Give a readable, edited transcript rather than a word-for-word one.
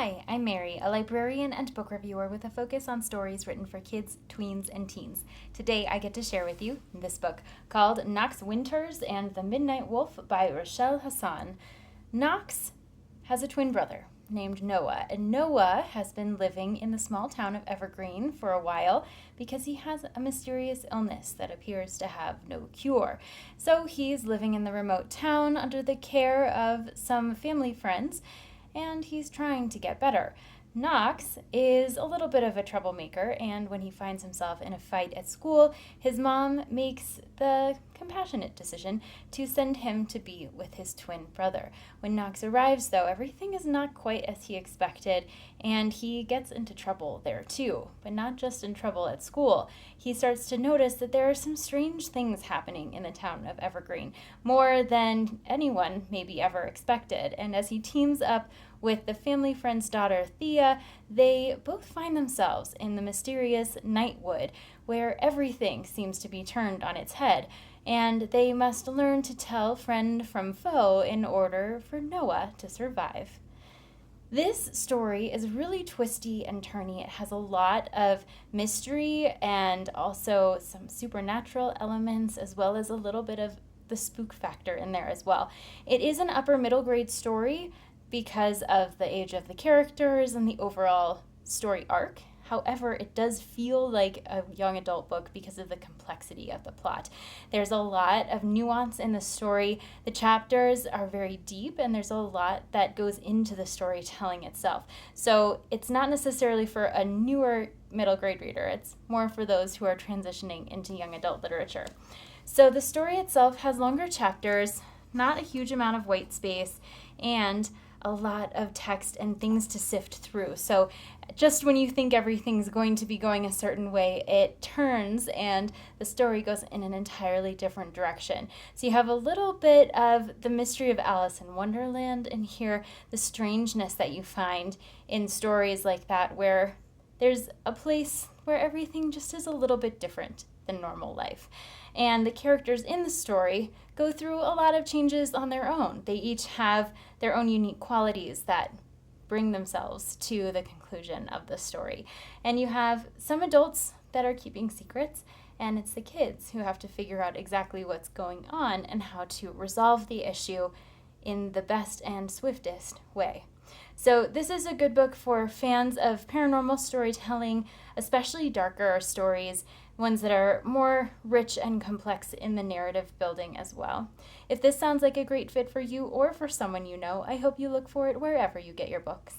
Hi, I'm Mary, a librarian and book reviewer with a focus on stories written for kids, tweens, and teens. Today I get to share with you this book called Knox Winters and the Midnight Wolf by Rachelle Hassan. Knox has a twin brother named Noah, and Noah has been living in the small town of Evergreen for a while because he has a mysterious illness that appears to have no cure. So he's living in the remote town under the care of some family friends, and he's trying to get better. Knox is a little bit of a troublemaker, and when he finds himself in a fight at school, his mom makes the compassionate decision to send him to be with his twin brother. When Knox arrives, though, everything is not quite as he expected, and he gets into trouble there too. But not just in trouble at school. He starts to notice that there are some strange things happening in the town of Evergreen, more than anyone maybe ever expected. And as he teams up with the family friend's daughter, Thea, they both find themselves in the mysterious Nightwood, where everything seems to be turned on its head, and they must learn to tell friend from foe in order for Noah to survive. This story is really twisty and turny. It has a lot of mystery and also some supernatural elements, as well as a little bit of the spook factor in there as well. It is an upper middle grade story because of the age of the characters and the overall story arc. However, it does feel like a young adult book because of the complexity of the plot. There's a lot of nuance in the story. The chapters are very deep, and there's a lot that goes into the storytelling itself. So it's not necessarily for a newer middle grade reader. It's more for those who are transitioning into young adult literature. So the story itself has longer chapters, not a huge amount of white space, and a lot of text and things to sift through. So just when you think everything's going to be going a certain way, it turns and the story goes in an entirely different direction. So you have a little bit of the mystery of Alice in Wonderland in here, the strangeness that you find in stories like that, where there's a place where everything just is a little bit different than normal life. And the characters in the story go through a lot of changes on their own. They each have their own unique qualities that bring themselves to the conclusion of the story. And you have some adults that are keeping secrets, and it's the kids who have to figure out exactly what's going on and how to resolve the issue in the best and swiftest way. So this is a good book for fans of paranormal storytelling, especially darker stories, ones that are more rich and complex in the narrative building as well. If this sounds like a great fit for you or for someone you know, I hope you look for it wherever you get your books.